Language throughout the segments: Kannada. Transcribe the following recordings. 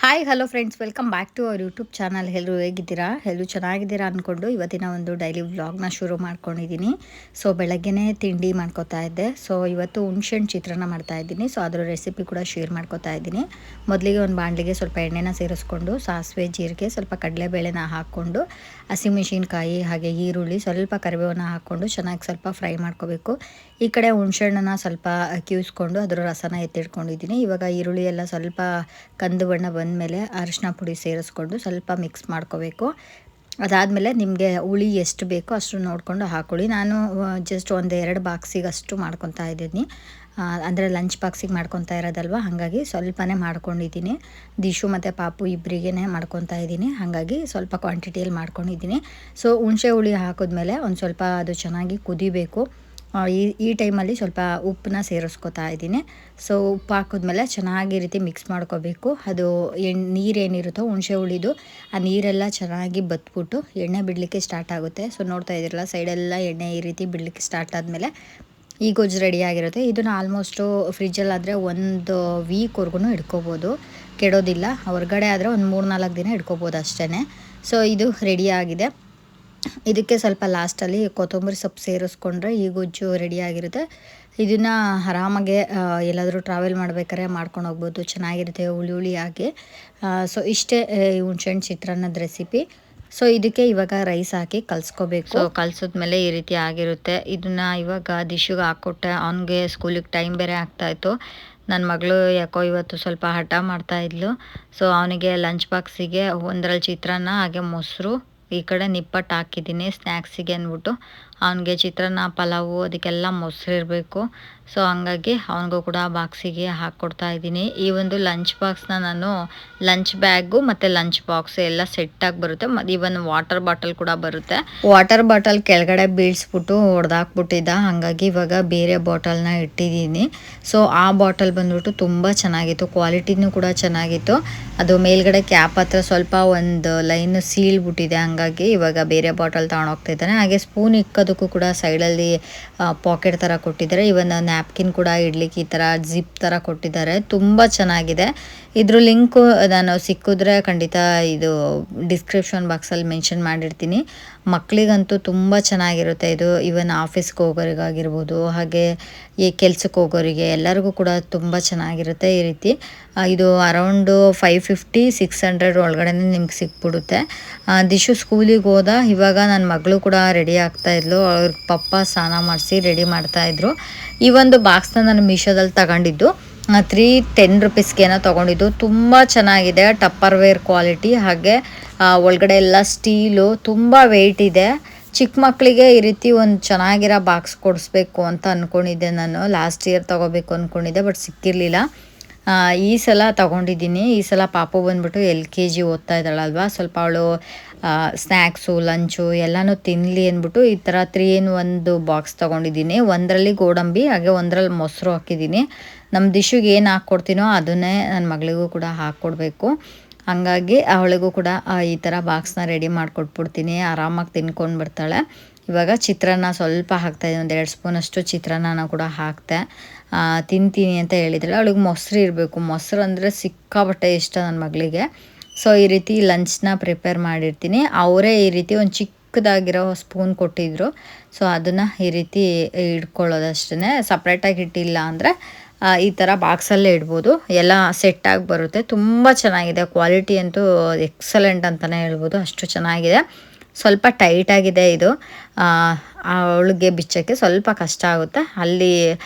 Hi hello friends, welcome back to our YouTube channel. ಎಲ್ಲರೂ ಹೇಗಿದ್ದೀರಾ? ಎಲ್ಲರೂ ಚೆನ್ನಾಗಿದ್ದೀರಾ ಅಂದ್ಕೊಂಡು ಇವತ್ತಿನ ಒಂದು ಡೈಲಿ ವ್ಲಾಗ್ನ ಶುರು ಮಾಡ್ಕೊಂಡಿದ್ದೀನಿ. ಸೊ ಬೆಳಗ್ಗೆನೇ ತಿಂಡಿ ಮಾಡ್ಕೋತಾ ಇದ್ದೆ. ಸೊ ಇವತ್ತು ಹುಣ್ಸೆಹಣ್ಣು ಚಿತ್ರಾನ್ನ ಮಾಡ್ತಾಯಿದ್ದೀನಿ. ಸೊ ಅದರ ರೆಸಿಪಿ ಕೂಡ ಶೇರ್ ಮಾಡ್ಕೋತಾ ಇದ್ದೀನಿ. ಮೊದಲಿಗೆ ಒಂದು ಬಾಣಲಿಗೆ ಸ್ವಲ್ಪ ಎಣ್ಣೆನ ಸೇರಿಸ್ಕೊಂಡು ಸಾಸಿವೆ, ಜೀರಿಗೆ, ಸ್ವಲ್ಪ ಕಡಲೆಬೇಳೆನ ಹಾಕ್ಕೊಂಡು ಹಸಿಮೆಣಸಿನ್ಕಾಯಿ ಹಾಗೆ ಈರುಳ್ಳಿ, ಸ್ವಲ್ಪ ಕರಿಬೇವನ್ನ ಹಾಕ್ಕೊಂಡು ಚೆನ್ನಾಗಿ ಸ್ವಲ್ಪ ಫ್ರೈ ಮಾಡ್ಕೋಬೇಕು. ಈ ಕಡೆ ಹುಣ್ಸೆಹಣ್ಣನ್ನು ಸ್ವಲ್ಪ ಕಿವಿಸ್ಕೊಂಡು ಅದರ ರಸನ ಎತ್ತಿಟ್ಕೊಂಡಿದ್ದೀನಿ. ಇವಾಗ ಈರುಳ್ಳಿ ಎಲ್ಲ ಸ್ವಲ್ಪ ಕಂದು ಬಣ್ಣ ಬಂದಮೇಲೆ ಅರಿಶಿನ ಪುಡಿ ಸೇರಿಸ್ಕೊಂಡು ಸ್ವಲ್ಪ ಮಿಕ್ಸ್ ಮಾಡ್ಕೋಬೇಕು. ಅದಾದಮೇಲೆ ನಿಮಗೆ ಹುಳಿ ಎಷ್ಟು ಬೇಕೋ ಅಷ್ಟು ನೋಡಿಕೊಂಡು ಹಾಕ್ಕೊಳ್ಳಿ. ನಾನು ಜಸ್ಟ್ ಒಂದು 2 ಬಾಕ್ಸಿಗೆ ಅಷ್ಟು ಮಾಡ್ಕೊತಾ ಇದ್ದೀನಿ. ಅಂದರೆ ಲಂಚ್ ಬಾಕ್ಸಿಗೆ ಮಾಡ್ಕೊತಾ ಇರೋದಲ್ವ, ಹಾಗಾಗಿ ಸ್ವಲ್ಪನೇ ಮಾಡ್ಕೊಂಡಿದ್ದೀನಿ. ದಿಶು ಮತ್ತು ಪಾಪು ಇಬ್ಬರಿಗೇ ಮಾಡ್ಕೊತಾ ಇದ್ದೀನಿ, ಹಾಗಾಗಿ ಸ್ವಲ್ಪ ಕ್ವಾಂಟಿಟಿಯಲ್ಲಿ ಮಾಡ್ಕೊಂಡಿದ್ದೀನಿ. ಸೊ ಹುಣಸೆ ಹುಳಿ ಹಾಕಿದ್ಮೇಲೆ ಒಂದು ಸ್ವಲ್ಪ ಅದು ಚೆನ್ನಾಗಿ ಕುದಿಬೇಕು. ಈ ಟೈಮಲ್ಲಿ ಸ್ವಲ್ಪ ಉಪ್ಪನ್ನ ಸೇರಿಸ್ಕೊತಾ ಇದ್ದೀನಿ. ಸೊ ಉಪ್ಪು ಹಾಕಿದ್ಮೇಲೆ ಚೆನ್ನಾಗಿ ಈ ರೀತಿ ಮಿಕ್ಸ್ ಮಾಡ್ಕೋಬೇಕು. ಅದು ನೀರೇನಿರುತ್ತೋ ಹುಣಸೆ ಹುಳಿದು ಆ ನೀರೆಲ್ಲ ಚೆನ್ನಾಗಿ ಬತ್ಬಿಟ್ಟು ಎಣ್ಣೆ ಬಿಡಲಿಕ್ಕೆ ಸ್ಟಾರ್ಟ್ ಆಗುತ್ತೆ. ಸೊ ನೋಡ್ತಾ ಇದ್ದೀರಲ್ಲ, ಸೈಡೆಲ್ಲ ಎಣ್ಣೆ ಈ ರೀತಿ ಬಿಡಲಿಕ್ಕೆ ಸ್ಟಾರ್ಟ್ ಆದಮೇಲೆ ಈ ಗೊಜ್ಜು ರೆಡಿಯಾಗಿರುತ್ತೆ. ಇದನ್ನು ಆಲ್ಮೋಸ್ಟು ಫ್ರಿಜ್ಜಲ್ಲಾದರೆ ಒಂದು ವೀಕ್ವರೆಗೂ ಇಟ್ಕೋಬೋದು, ಕೆಡೋದಿಲ್ಲ. ಹೊರಗಡೆ ಆದರೆ ಒಂದು 3-4 ದಿನ ಇಟ್ಕೋಬೋದು ಅಷ್ಟೇ. ಸೊ ಇದು ರೆಡಿಯಾಗಿದೆ. ಇದಕ್ಕೆ ಸ್ವಲ್ಪ ಲಾಸ್ಟಲ್ಲಿ ಕೊತ್ತಂಬರಿ ಸೊಪ್ಪು ಸೇರಿಸ್ಕೊಂಡ್ರೆ ಈ ಗೊಜ್ಜು ರೆಡಿಯಾಗಿರುತ್ತೆ. ಇದನ್ನು ಆರಾಮಾಗೆ ಎಲ್ಲಾದರೂ ಟ್ರಾವೆಲ್ ಮಾಡ್ಬೇಕಾದ್ರೆ ಮಾಡ್ಕೊಂಡು ಹೋಗ್ಬೋದು, ಚೆನ್ನಾಗಿರುತ್ತೆ ಹುಳಿ ಹುಳಿಯಾಗಿ. ಸೊ ಇಷ್ಟೇ ಹುಣ್ಸೆಹಣ್ಣು ಚಿತ್ರಾನ್ನದ ರೆಸಿಪಿ. ಸೊ ಇದಕ್ಕೆ ಇವಾಗ ರೈಸ್ ಹಾಕಿ ಕಲಿಸ್ಕೋಬೇಕು. ಸೊ ಕಲಿಸಿದ್ಮೇಲೆ ಈ ರೀತಿ ಆಗಿರುತ್ತೆ. ಇದನ್ನು ಇವಾಗ ದಿಶುಗೆ ಹಾಕ್ಕೊಟ್ಟೆ. ಅವನಿಗೆ ಸ್ಕೂಲಿಗೆ ಟೈಮ್ ಬೇರೆ ಆಗ್ತಾಯಿತ್ತು. ನನ್ನ ಮಗಳು ಯಾಕೋ ಇವತ್ತು ಸ್ವಲ್ಪ ಹಠ ಮಾಡ್ತಾಯಿದ್ಲು. ಸೊ ಅವನಿಗೆ ಲಂಚ್ ಬಾಕ್ಸಿಗೆ ಒಂದರಲ್ಲಿ ಚಿತ್ರಾನ್ನ ಹಾಗೆ ಮೊಸರು, ಈ ಕಡೆ ನಿಪ್ಪಟ್ಟು ಹಾಕಿದ್ದೀನಿ ಸ್ನ್ಯಾಕ್ಸಿಗೆ ಅಂದ್ಬಿಟ್ಟು. ಅವನಿಗೆ ಚಿತ್ರಾನ್ನ, ಪಲಾವು ಅದಕ್ಕೆಲ್ಲ ಮೊಸರು ಇರಬೇಕು. ಸೊ ಹಂಗಾಗಿ ಅವನಿಗೂ ಕೂಡ ಬಾಕ್ಸಿಗೆ ಹಾಕ್ಕೊಡ್ತಾ ಇದ್ದೀನಿ. ಈ ಒಂದು ಲಂಚ್ ಬಾಕ್ಸ್ನ ನಾನು ಲಂಚ್ ಬ್ಯಾಗು ಮತ್ತು ಲಂಚ್ ಬಾಕ್ಸ್ ಎಲ್ಲ ಸೆಟ್ಟಾಗಿ ಬರುತ್ತೆ. ಮತ್ತು ಇವನ್ ವಾಟರ್ ಬಾಟಲ್ ಕೂಡ ಬರುತ್ತೆ. ವಾಟರ್ ಬಾಟಲ್ ಕೆಳಗಡೆ ಬೀಳಿಸ್ಬಿಟ್ಟು ಹೊಡೆದಾಕ್ಬಿಟ್ಟಿದ್ದ, ಹಾಗಾಗಿ ಇವಾಗ ಬೇರೆ ಬಾಟಲ್ನ ಇಟ್ಟಿದ್ದೀನಿ. ಸೊ ಆ ಬಾಟಲ್ ಬಂದ್ಬಿಟ್ಟು ತುಂಬ ಚೆನ್ನಾಗಿತ್ತು, ಕ್ವಾಲಿಟಿನೂ ಕೂಡ ಚೆನ್ನಾಗಿತ್ತು. ಅದು ಮೇಲ್ಗಡೆ ಕ್ಯಾಪ್ ಹತ್ರ ಸ್ವಲ್ಪ ಒಂದು ಲೈನ್ ಸೀಳ್ಬಿಟ್ಟಿದೆ, ಹಾಗಾಗಿ ಇವಾಗ ಬೇರೆ ಬಾಟಲ್ ತೊಗೊಂಡೋಗ್ತಿದ್ದಾನೆ. ಹಾಗೆ ಸ್ಪೂನ್ ಇಕ್ಕೋದಕ್ಕೂ ಕೂಡ ಸೈಡಲ್ಲಿ ಪಾಕೆಟ್ ಥರ ಕೊಟ್ಟಿದ್ದಾರೆ. ಇವನ್ ನ್ಯಾಪ್ಕಿನ್ ಕೂಡ ಇಡ್ಲಿಕ್ಕೆ ಈ ಥರ ಜಿಪ್ ಥರ ಕೊಟ್ಟಿದ್ದಾರೆ, ತುಂಬ ಚೆನ್ನಾಗಿದೆ. ಇದ್ರ ಲಿಂಕು ನಾನು ಸಿಕ್ಕಿದ್ರೆ ಖಂಡಿತ ಇದು ಡಿಸ್ಕ್ರಿಪ್ಷನ್ ಬಾಕ್ಸಲ್ಲಿ ಮೆನ್ಷನ್ ಮಾಡಿರ್ತೀನಿ. ಮಕ್ಕಳಿಗಂತೂ ತುಂಬ ಚೆನ್ನಾಗಿರುತ್ತೆ ಇದು. ಇವನ್ ಆಫೀಸ್ಗೆ ಹೋಗೋರಿಗಾಗಿರ್ಬೋದು, ಹಾಗೆ ಈ ಕೆಲ್ಸಕ್ಕೆ ಹೋಗೋರಿಗೆ ಎಲ್ಲರಿಗೂ ಕೂಡ ತುಂಬ ಚೆನ್ನಾಗಿರುತ್ತೆ ಈ ರೀತಿ. ಇದು ಅರೌಂಡು 550-600 ಒಳಗಡೆ ನಿಮ್ಗೆ ಸಿಕ್ಬಿಡುತ್ತೆ. ದಿಶು ಸ್ಕೂಲಿಗೆ ಹೋದ. ಇವಾಗ ನನ್ನ ಮಗಳು ಕೂಡ ರೆಡಿ ಆಗ್ತಾಯಿದ್ಲು. ಅವ್ರ ಪಪ್ಪ ಸ್ನಾನ ಮಾಡಿಸಿ ರೆಡಿ ಮಾಡ್ತಾಯಿದ್ರು. ಈ ಒಂದು ಬಾಕ್ಸ್ನ ನಾನು ಮೀಶೋದಲ್ಲಿ ತಗೊಂಡಿದ್ದು 310 ರುಪೀಸ್ಗೇನೋ ತೊಗೊಂಡಿದ್ದು. ತುಂಬ ಚೆನ್ನಾಗಿದೆ, ಟಪ್ಪರ್ವೇರ್ ಕ್ವಾಲಿಟಿ. ಹಾಗೆ ಒಳಗಡೆ ಎಲ್ಲ ಸ್ಟೀಲು, ತುಂಬ ವೆಯ್ಟ್ ಇದೆ. ಚಿಕ್ಕ ಮಕ್ಕಳಿಗೆ ಈ ರೀತಿ ಒಂದು ಚೆನ್ನಾಗಿರೋ ಬಾಕ್ಸ್ ಕೊಡಿಸ್ಬೇಕು ಅಂತ ಅಂದ್ಕೊಂಡಿದ್ದೆ. ನಾನು ಲಾಸ್ಟ್ ಇಯರ್ ತೊಗೋಬೇಕು ಅಂದ್ಕೊಂಡಿದ್ದೆ, ಬಟ್ ಸಿಕ್ಕಿರಲಿಲ್ಲ. ಈ ಸಲ ತೊಗೊಂಡಿದ್ದೀನಿ. ಈ ಸಲ ಪಾಪು ಬಂದ್ಬಿಟ್ಟು LKG ಓದ್ತಾ ಇದ್ದಾಳಲ್ವ, ಸ್ವಲ್ಪ ಅವಳು ಸ್ನ್ಯಾಕ್ಸು, ಲಂಚು ಎಲ್ಲನೂ ತಿನ್ನಲಿ ಅಂದ್ಬಿಟ್ಟು ಈ ಥರ 3-in-1 ಬಾಕ್ಸ್ ತೊಗೊಂಡಿದ್ದೀನಿ. ಒಂದರಲ್ಲಿ ಗೋಡಂಬಿ ಹಾಗೆ ಒಂದರಲ್ಲಿ ಮೊಸರು ಹಾಕಿದ್ದೀನಿ. ನಮ್ಮ ದಿಶುಗೆ ಏನು ಹಾಕ್ಕೊಡ್ತೀನೋ ಅದನ್ನೇ ನನ್ನ ಮಗಳಿಗೂ ಕೂಡ ಹಾಕ್ಕೊಡ್ಬೇಕು. ಹಾಗಾಗಿ ಅವಳಿಗೂ ಕೂಡ ಈ ಥರ ಬಾಕ್ಸ್ನ ರೆಡಿ ಮಾಡಿಕೊಟ್ಬಿಡ್ತೀನಿ, ಆರಾಮಾಗಿ ತಿನ್ಕೊಂಡು ಬರ್ತಾಳೆ. ಇವಾಗ ಚಿತ್ರಾನ್ನ ಸ್ವಲ್ಪ ಹಾಕ್ತಾಯಿದ್ದೀನಿ, 1-2 ಸ್ಪೂನಷ್ಟು ಚಿತ್ರಾನ್ನ ಕೂಡ ಹಾಕ್ತೆ. ತಿಂತೀನಿ ಅಂತ ಹೇಳಿದ್ರೆ ಅವಳಿಗೆ ಮೊಸರು ಇರಬೇಕು. ಮೊಸರು ಅಂದರೆ ಸಿಕ್ಕಾಪಟ್ಟೆ ಇಷ್ಟ ನನ್ನ ಮಗಳಿಗೆ. ಸೊ ಈ ರೀತಿ ಲಂಚ್ನ ಪ್ರಿಪೇರ್ ಮಾಡಿರ್ತೀನಿ. ಅವರೇ ಈ ರೀತಿ ಒಂದು ಚಿಕ್ಕದಾಗಿರೋ ಸ್ಪೂನ್ ಕೊಟ್ಟಿದ್ರು. ಸೊ ಅದನ್ನು ಈ ರೀತಿ ಇಟ್ಕೊಳ್ಳೋದಷ್ಟೇ, ಸಪ್ರೇಟಾಗಿ ಇಟ್ಟಿಲ್ಲ ಅಂದರೆ ಈ ಥರ ಬಾಕ್ಸಲ್ಲೇ ಇಡ್ಬೋದು. ಎಲ್ಲ ಸೆಟ್ಟಾಗಿ ಬರುತ್ತೆ, ತುಂಬ ಚೆನ್ನಾಗಿದೆ. ಕ್ವಾಲಿಟಿ ಅಂತೂ ಎಕ್ಸಲೆಂಟ್ ಅಂತಲೇ ಹೇಳ್ಬೋದು, ಅಷ್ಟು ಚೆನ್ನಾಗಿದೆ. ಸ್ವಲ್ಪ ಟೈಟಾಗಿದೆ ಇದು, ಅವಳಿಗೆ ಬಿಚ್ಚೋಕ್ಕೆ ಸ್ವಲ್ಪ ಕಷ್ಟ ಆಗುತ್ತೆ. ಅಲ್ಲಿ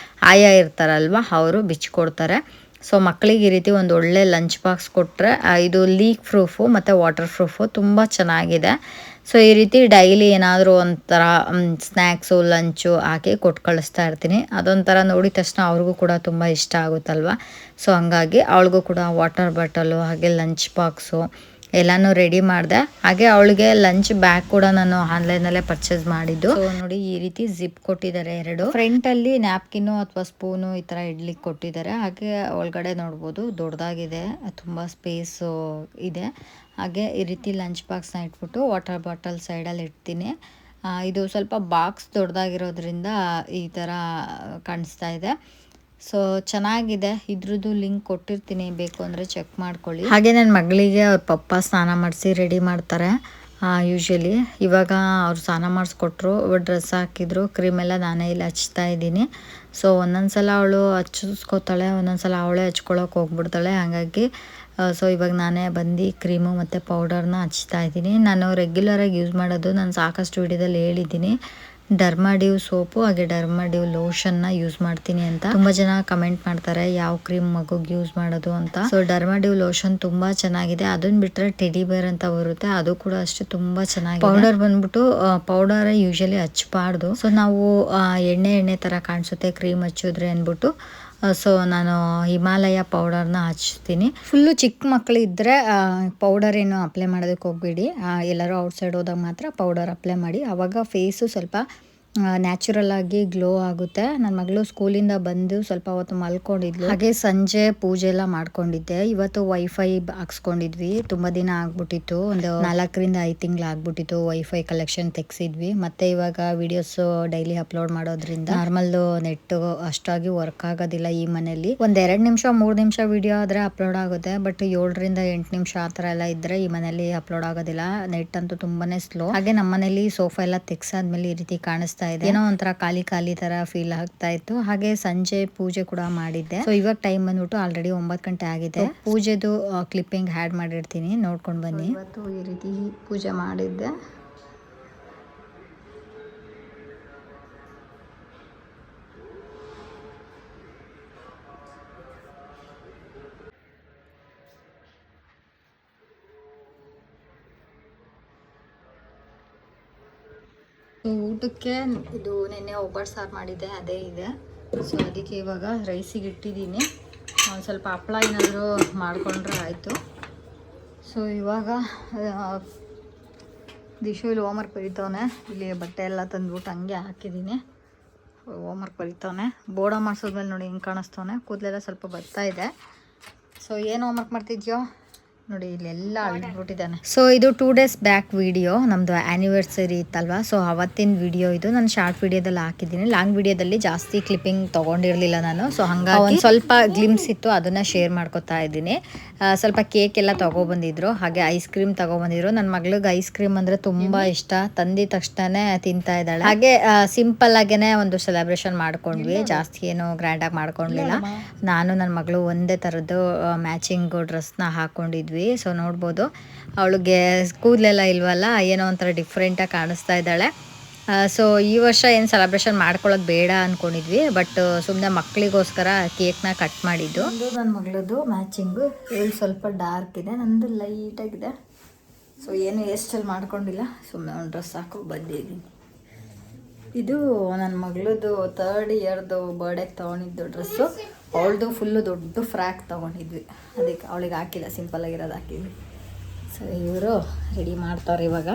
ಆಯಾ ಇರ್ತಾರಲ್ವ, ಅವರು ಬಿಚ್ಚಿಕೊಡ್ತಾರೆ. ಸೊ ಮಕ್ಕಳಿಗೆ ಈ ರೀತಿ ಒಂದು ಒಳ್ಳೆ ಲಂಚ್ ಬಾಕ್ಸ್ ಕೊಟ್ಟರೆ ಇದು ಲೀಕ್ ಪ್ರೂಫು ಮತ್ತು ವಾಟರ್ ಪ್ರೂಫು, ತುಂಬ ಚೆನ್ನಾಗಿದೆ. ಸೊ ಈ ರೀತಿ ಡೈಲಿ ಏನಾದರೂ ಒಂಥರ ಸ್ನ್ಯಾಕ್ಸು, ಲಂಚು ಹಾಕಿ ಕೊಟ್ಟು ಕಳಿಸ್ತಾ ಇರ್ತೀನಿ. ಅದೊಂಥರ ನೋಡಿದ ತಕ್ಷಣ ಅವ್ರಿಗೂ ಕೂಡ ತುಂಬ ಇಷ್ಟ ಆಗುತ್ತಲ್ವ. ಸೊ ಹಂಗಾಗಿ ಅವಳಿಗೂ ಕೂಡ ವಾಟರ್ ಬಾಟಲು ಹಾಗೆ ಲಂಚ್ ಬಾಕ್ಸು ಎಲ್ಲನೂ ರೆಡಿ ಮಾಡಿದೆ. ಹಾಗೆ ಅವಳಿಗೆ ಲಂಚ್ ಬ್ಯಾಗ್ ಕೂಡ ನಾನು ಆನ್ಲೈನಲ್ಲೇ ಪರ್ಚೇಸ್ ಮಾಡಿದ್ದು. ಸೊ ನೋಡಿ, ಈ ರೀತಿ ಜಿಪ್ ಕೊಟ್ಟಿದ್ದಾರೆ 2. ಫ್ರಂಟಲ್ಲಿ ನ್ಯಾಪ್ಕಿನ್ನು ಅಥವಾ ಸ್ಪೂನು ಈ ಥರ ಇಡ್ಲಿಕ್ಕೆ ಕೊಟ್ಟಿದ್ದಾರೆ. ಹಾಗೆ ಒಳಗಡೆ ನೋಡ್ಬೋದು ದೊಡ್ಡದಾಗಿದೆ, ತುಂಬ ಸ್ಪೇಸು ಇದೆ. ಹಾಗೆ ಈ ರೀತಿ ಲಂಚ್ ಬಾಕ್ಸ್ನ ಇಟ್ಬಿಟ್ಟು ವಾಟರ್ ಬಾಟಲ್ ಸೈಡಲ್ಲಿ ಇಡ್ತೀನಿ. ಇದು ಸ್ವಲ್ಪ ಬಾಕ್ಸ್ ದೊಡ್ಡದಾಗಿರೋದ್ರಿಂದ ಈ ಥರ ಕಾಣಿಸ್ತಾ ಇದೆ. ಸೊ ಚೆನ್ನಾಗಿದೆ, ಇದ್ರದ್ದು ಲಿಂಕ್ ಕೊಟ್ಟಿರ್ತೀನಿ, ಬೇಕು ಅಂದರೆ ಚೆಕ್ ಮಾಡ್ಕೊಳ್ಳಿ. ಹಾಗೆ ನನ್ನ ಮಗಳಿಗೆ ಅವ್ರ ಪಪ್ಪ ಸ್ನಾನ ಮಾಡಿಸಿ ರೆಡಿ ಮಾಡ್ತಾರೆ ಯೂಶ್ವಲಿ. ಇವಾಗ ಅವ್ರು ಸ್ನಾನ ಮಾಡಿಸ್ಕೊಟ್ರು, ಡ್ರೆಸ್ ಹಾಕಿದ್ರು, ಕ್ರೀಮೆಲ್ಲ ನಾನೇ ಇಲ್ಲಿ ಹಚ್ತಾ ಇದ್ದೀನಿ. ಸೊ ಒಂದೊಂದು ಸಲ ಅವಳು ಹಚ್ಚಿಸ್ಕೊತಾಳೆ, ಒಂದೊಂದು ಸಲ ಅವಳೇ ಹಚ್ಕೊಳಕ್ಕೆ ಹೋಗ್ಬಿಡ್ತಾಳೆ. ಹಾಗಾಗಿ ಸೊ ಇವಾಗ ನಾನೇ ಬಂದು ಕ್ರೀಮು ಮತ್ತು ಪೌಡರ್ನ ಹಚ್ತಾ ಇದ್ದೀನಿ. ನಾನು ರೆಗ್ಯುಲರಾಗಿ ಯೂಸ್ ಮಾಡೋದು, ನಾನು ಸಾಕಷ್ಟು ವಿಡಿಯೋದಲ್ಲಿ ಹೇಳಿದ್ದೀನಿ, ಡರ್ಮಾಡಿವ್ ಸೋಪು ಹಾಗೆ ಡರ್ಮಾಡಿವ್ ಲೋಷನ್ನ ಯೂಸ್ ಮಾಡ್ತೀನಿ ಅಂತ. ತುಂಬ ಜನ ಕಮೆಂಟ್ ಮಾಡ್ತಾರೆ ಯಾವ ಕ್ರೀಮ್ ಮಗುಗೆ ಯೂಸ್ ಮಾಡೋದು ಅಂತ. ಸೊ ಡರ್ಮಾಡಿವ್ ಲೋಷನ್ ತುಂಬಾ ಚೆನ್ನಾಗಿದೆ. ಅದನ್ನ ಬಿಟ್ಟರೆ ಟೆಡಿ ಬೇರ್ ಅಂತ ಬರುತ್ತೆ, ಅದು ಕೂಡ ಅಷ್ಟೇ ತುಂಬಾ ಚೆನ್ನಾಗಿದೆ. ಪೌಡರ್ ಬಂದ್ಬಿಟ್ಟು ಪೌಡರ್ ಯೂಶಲಿ ಹಚ್ಚಬಾರ್ದು. ಸೊ ನಾವು ಎಣ್ಣೆ ತರ ಕಾಣಿಸುತ್ತೆ ಕ್ರೀಮ್ ಹಚ್ಚಿದ್ರೆ ಅಂದ್ಬಿಟ್ಟು ಸೊ ನಾನು ಹಿಮಾಲಯ ಪೌಡರ್ನ ಹಚ್ತೀನಿ. ಫುಲ್ಲು ಚಿಕ್ಕ ಮಕ್ಕಳು ಇದ್ದರೆ ಪೌಡರ್ ಏನು ಅಪ್ಲೈ ಮಾಡೋದಕ್ಕೆ ಹೋಗಬೇಡಿ. ಎಲ್ಲರೂ ಔಟ್ಸೈಡ್ ಹೋದಾಗ ಮಾತ್ರ ಪೌಡರ್ ಅಪ್ಲೈ ಮಾಡಿ, ಆವಾಗ ಫೇಸು ಸ್ವಲ್ಪ ನ್ಯಾಚುರಲ್ ಆಗಿ ಗ್ಲೋ ಆಗುತ್ತೆ. ನನ್ನ ಮಗಳು ಸ್ಕೂಲಿಂದ ಬಂದು ಸ್ವಲ್ಪ ಹೊತ್ತು ಮಲ್ಕೊಂಡಿದ್ಲು. ಹಾಗೆ ಸಂಜೆ ಪೂಜೆ ಎಲ್ಲ ಮಾಡ್ಕೊಂಡಿದ್ದೆ. ಇವತ್ತು ವೈಫೈ ಹಾಕ್ಸ್ಕೊಂಡಿದ್ವಿ, ತುಂಬ ದಿನ ಆಗ್ಬಿಟ್ಟಿತ್ತು, ಒಂದು 4-5 ತಿಂಗಳು ಆಗ್ಬಿಟ್ಟಿತ್ತು ವೈಫೈ ಕಲೆಕ್ಷನ್ ತೆಗ್ಸಿದ್ವಿ. ಮತ್ತೆ ಇವಾಗ ವಿಡಿಯೋಸ್ ಡೈಲಿ ಅಪ್ಲೋಡ್ ಮಾಡೋದ್ರಿಂದ ನಾರ್ಮಲ್ ನೆಟ್ ಅಷ್ಟಾಗಿ ವರ್ಕ್ ಆಗೋದಿಲ್ಲ ಈ ಮನೆಯಲ್ಲಿ. ಒಂದ್ 2 ನಿಮಿಷ 3 ನಿಮಿಷ ವಿಡಿಯೋ ಆದ್ರೆ ಅಪ್ಲೋಡ್ ಆಗುತ್ತೆ, ಬಟ್ 7-8 ನಿಮಿಷ ಆ ಥರ ಎಲ್ಲ ಇದ್ರೆ ಈ ಮನೆಯಲ್ಲಿ ಅಪ್ಲೋಡ್ ಆಗೋದಿಲ್ಲ. ನೆಟ್ ಅಂತೂ ತುಂಬಾನೇ ಸ್ಲೋ. ಹಾಗೆ ನಮ್ಮ ಮನೇಲಿ ಸೋಫಾ ಎಲ್ಲ ತೆಗ್ಸಾದ್ಮೇಲೆ ಈ ರೀತಿ ಕಾಣಿಸ್ತಾ ಇದೆ, ಏನೋ ಒಂಥರ ಖಾಲಿ ತರ ಫೀಲ್ ಆಗ್ತಾ ಇತ್ತು. ಹಾಗೆ ಸಂಜೆ ಪೂಜೆ ಕೂಡ ಮಾಡಿದ್ದೆ. ಸೊ ಇವಾಗ ಟೈಮ್ ಬಂದ್ಬಿಟ್ಟು ಆಲ್ರೆಡಿ 9 ಗಂಟೆ ಆಗಿದೆ. ಪೂಜೆದು ಕ್ಲಿಪ್ಪಿಂಗ್ ಆ್ಯಡ್ ಮಾಡಿರ್ತೀನಿ, ನೋಡ್ಕೊಂಡು ಬನ್ನಿ. ಇವತ್ತು ಈ ರೀತಿ ಪೂಜೆ ಮಾಡಿದ್ದೆ. ಊಟಕ್ಕೆ ಇದು ನಿನ್ನೆ ಒಬ್ಬಟ್ಟು ಸಾರು ಮಾಡಿದ್ದೆ, ಅದೇ ಇದೆ. ಸೊ ಅದಕ್ಕೆ ಇವಾಗ ರೈಸಿಗೆ ಇಟ್ಟಿದ್ದೀನಿ. ಒಂದು ಸ್ವಲ್ಪ ಹಪ್ಪಳ ಏನಾದರೂ ಮಾಡಿಕೊಂಡ್ರೆ ಆಯಿತು. ಸೊ ಇವಾಗ ದಿಶು ಇಲ್ಲಿ ಹೋಮ್ವರ್ಕ್ ಬರೀತವನೆ. ಇಲ್ಲಿ ಬಟ್ಟೆ ಎಲ್ಲ ತಂದ್ಬಿಟ್ಟು ಹಂಗೆ ಹಾಕಿದ್ದೀನಿ, ಹೋಮ್ವರ್ಕ್ ಬರೀತವನೆ. ಬೋರ್ಡ ಮಾಡಿಸೋದ್ಮೇಲೆ ನೋಡಿ ಹಿಂಗೆ ಕಾಣಿಸ್ತವನೆ, ಕೂದಲೆಲ್ಲ ಸ್ವಲ್ಪ ಬರ್ತಾ ಇದೆ. ಸೊ ಏನು ಹೋಮ್ವರ್ಕ್ ಮಾಡ್ತಿದ್ಯೋ ನೋಡಿ, ಇಲ್ಲೆಲ್ಲ ಅಳ್ಬಿಟ್ಟಿದ್ದಾನೆ. ಸೊ ಇದು 2 days ಬ್ಯಾಕ್ ವಿಡಿಯೋ, ನಮ್ಮದು ಆ್ಯನಿವರ್ಸರಿ ಇತ್ತಲ್ವಾ, ಸೊ ಅವತ್ತಿನ ವಿಡಿಯೋ ಇದು. ನಾನು ಶಾರ್ಟ್ ವಿಡಿಯೋದಲ್ಲಿ ಹಾಕಿದ್ದೀನಿ, ಲಾಂಗ್ ವಿಡಿಯೋದಲ್ಲಿ ಜಾಸ್ತಿ ಕ್ಲಿಪ್ಪಿಂಗ್ ತೊಗೊಂಡಿರಲಿಲ್ಲ ನಾನು. ಸೊ ಹಂಗಾಗಿ ಒಂದು ಸ್ವಲ್ಪ ಗ್ಲಿಮ್ಸ್ ಇತ್ತು, ಅದನ್ನು ಶೇರ್ ಮಾಡ್ಕೊತಾ ಇದ್ದೀನಿ. ಸ್ವಲ್ಪ ಕೇಕ್ ಎಲ್ಲ ತೊಗೊಬಂದಿದ್ರು, ಹಾಗೆ ಐಸ್ ಕ್ರೀಮ್ ತೊಗೊಬಂದಿದ್ರು. ನನ್ನ ಮಗಳಿಗೆ ಐಸ್ ಕ್ರೀಮ್ ಅಂದರೆ ತುಂಬ ಇಷ್ಟ, ತಂದಿದ ತಕ್ಷಣ ತಿಂತಾ ಇದ್ದಾಳೆ. ಹಾಗೆ ಸಿಂಪಲ್ ಆಗೇನೆ ಒಂದು ಸೆಲೆಬ್ರೇಷನ್ ಮಾಡ್ಕೊಂಡ್ವಿ, ಜಾಸ್ತಿ ಏನು ಗ್ರ್ಯಾಂಡಾಗಿ ಮಾಡ್ಕೊಂಡಿಲ್ಲ. ನಾನು ನನ್ನ ಮಗಳು ಒಂದೇ ಥರದ್ದು ಮ್ಯಾಚಿಂಗ್ ಡ್ರೆಸ್ನ ಹಾಕ್ಕೊಂಡಿದ್ವಿ. ಸೊ ನೋಡ್ಬೋದು ಅವಳಿಗೆ ಕೂದಲೆಲ್ಲ ಇಲ್ವಲ್ಲ, ಏನೋ ಒಂಥರ ಡಿಫ್ರೆಂಟಾಗಿ ಕಾಣಿಸ್ತಾ ಇದ್ದಾಳೆ. ಸೊ ಈ ವರ್ಷ ಏನು ಸೆಲೆಬ್ರೇಷನ್ ಮಾಡ್ಕೊಳ್ಳೋದು ಬೇಡ ಅಂದ್ಕೊಂಡಿದ್ವಿ, ಬಟ್ ಸುಮ್ಮನೆ ಮಕ್ಕಳಿಗೋಸ್ಕರ ಕೇಕ್ನ ಕಟ್ ಮಾಡಿದ್ದು. ನನ್ನ ಮಗಳದ್ದು ಮ್ಯಾಚಿಂಗು, ಇವಳು ಸ್ವಲ್ಪ ಡಾರ್ಕ್ ಇದೆ, ನಂದು ಲೈಟಾಗಿದೆ. ಸೊ ಏನು ಹೇರ್ ಸ್ಟೈಲ್ ಮಾಡ್ಕೊಂಡಿಲ್ಲ, ಸುಮ್ಮನೆ ಒಂದು ಡ್ರೆಸ್ ಹಾಕೋ ಬಂದಿದ್ದೀನಿ. ಇದು ನನ್ನ ಮಗಳದ್ದು 3rd ಇಯರ್ದು ಬರ್ಡೇಗೆ ತೊಗೊಂಡಿದ್ದು ಡ್ರೆಸ್ಸು. ಅವಳದು ಫುಲ್ಲು ದೊಡ್ಡ ಫ್ರಾಕ್ ತೊಗೊಂಡಿದ್ವಿ, ಅದಕ್ಕೆ ಅವಳಿಗೆ ಹಾಕಿಲ್ಲ, ಸಿಂಪಲ್ ಆಗಿರೋದು ಹಾಕಿದ್ವಿ. ಸೊ ಇವರು ರೆಡಿ ಮಾಡ್ತಾರೆ ಇವಾಗ.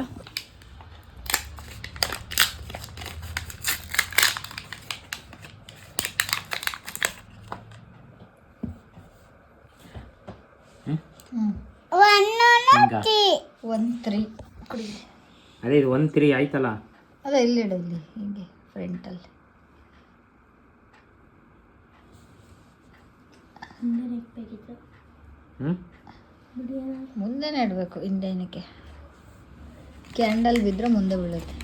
ಅದೇ ಇದು 1-3 ಆಯ್ತಲ್ಲ, ಅದೇ ಇಲ್ಲಿ ಇಡಲಿ ಹಿಂಗೆ ಫ್ರಂಟಲ್ಲಿ. ಮುಂದೆನೇ ಇಡಬೇಕು, ಹಿಂದೇನಕ್ಕೆ ಕ್ಯಾಂಡಲ್ ಬಿದ್ದರೆ ಮುಂದೆ ಬೀಳುತ್ತೆ.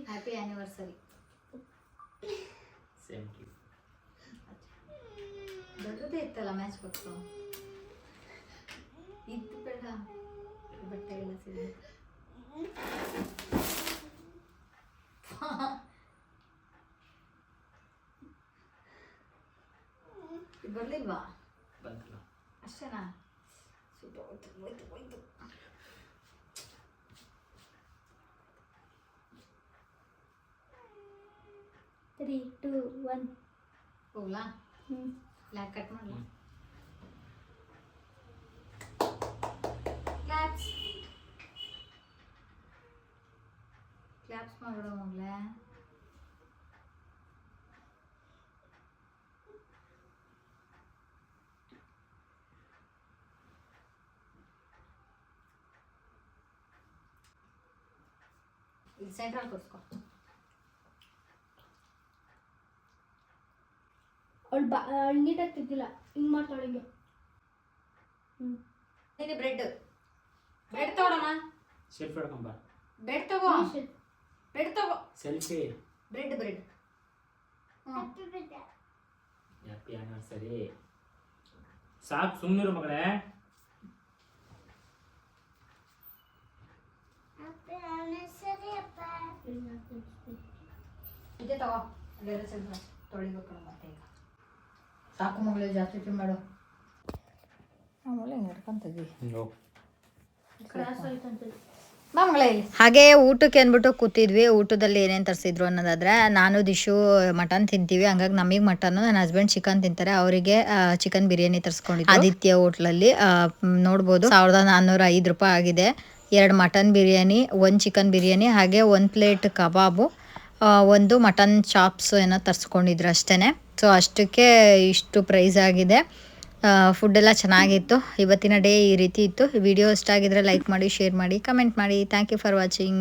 Happy anniversary. ದೊಡ್ಡದೇ ಇತ್ತಲ್ಲ ಮ್ಯಾಚ್ ಬಾಕ್ಸು, ಇದು ಬೇಡ, ಬಟ್ಟೆ ಎಲ್ಲ ಸಿಗ ಬರ್ಲಿಲ್ವಾ? ಅಷ್ಟೇನಾ? ಸೂಪರ್, ಹೋಯ್ತು. 3, 2, 1 ಹೋಗ್ಲಾ? ಲ್ಯಾಕ್ ಕಟ್ ಮಾಡಲ? ಕ್ಲಾಪ್ಸ್ ಮಾಡೋಣ ಮಗಳೇ. ಇದು ಸೆಂಟ್ರಲ್ ಕೂರಿಸ್ಕೊ. ಅವಳು ನೀಟಾಗಿ ತಿದ್ದಿಲ್ಲ ಹಿಂಗೆ ಮಾಡ್ತಾಳೆ ಹಿಂಗೆ. ಬ್ರೆಡ್ ಬ್ರೆಡ್ ತಗೊಳಮ್ಮ. ಸೆಲ್ಫಿ ಹಿಡ್ಕೊಂಬ. ಬ್ರೆಡ್ ತಗೋ. ಬ್ರೆಡ್ ತಗೋ. Selfie. Bread bread. Happy anniversary. ಸಾಕು ಸುಮ್ಮನಿರು ಮಗಳೇ. ಇದೇ ತಗೋ. ಬೇರೆ ಸ್ವಲ್ಪ ತೊಳಿಬೇಕು ಮತ್ತೆ ಈಗ. ಸಾಕು ಮಗಳೇ, ಜಾಸ್ತಿ ಮಾಡು. ಆಮೇಲೆ ಹಿಂಗೆ ಹಿಡ್ಕೊಂತಿದ್ವಿ. ಕ್ರಾಸ್ ಆಯ್ತು ಅಂತ. ಹಾಗೆ ಊಟಕ್ಕೆ ಅಂದ್ಬಿಟ್ಟು ಕೂತಿದ್ವಿ. ಊಟದಲ್ಲಿ ಏನೇನು ತರಿಸಿದ್ರು ಅನ್ನೋದಾದ್ರೆ, ನಾನು ದಿಶು ಮಟನ್ ತಿಂತೀವಿ, ಹಂಗಾಗಿ ನಮಗೆ ಮಟನ್, ನನ್ನ ಹಸ್ಬೆಂಡ್ ಚಿಕನ್ ತಿಂತಾರೆ, ಅವರಿಗೆ ಚಿಕನ್ ಬಿರಿಯಾನಿ ತರಿಸ್ಕೊಂಡಿದ್ವಿ ಆದಿತ್ಯ ಹೋಟ್ಲಲ್ಲಿ. ನೋಡ್ಬೋದು 1405 ರೂಪಾಯಿ ಆಗಿದೆ. 2 ಮಟನ್ ಬಿರಿಯಾನಿ, 1 ಚಿಕನ್ ಬಿರಿಯಾನಿ, ಹಾಗೆ 1 ಪ್ಲೇಟ್ ಕಬಾಬು, 1 ಮಟನ್ ಚಾಪ್ಸ್ ಏನೋ ತರಿಸ್ಕೊಂಡಿದ್ರು ಅಷ್ಟೇ. ಸೊ ಅಷ್ಟಕ್ಕೆ ಇಷ್ಟು ಪ್ರೈಸ್ ಆಗಿದೆ. ಫುಡ್ ಎಲ್ಲ ಚೆನ್ನಾಗಿತ್ತು. ಇವತ್ತಿನ ಡೇ ಈ ರೀತಿ ಇತ್ತು. ವಿಡಿಯೋ ಇಷ್ಟ ಆಗಿದ್ರೆ ಲೈಕ್ ಮಾಡಿ, ಶೇರ್ ಮಾಡಿ, ಕಮೆಂಟ್ ಮಾಡಿ. Thank you for watching.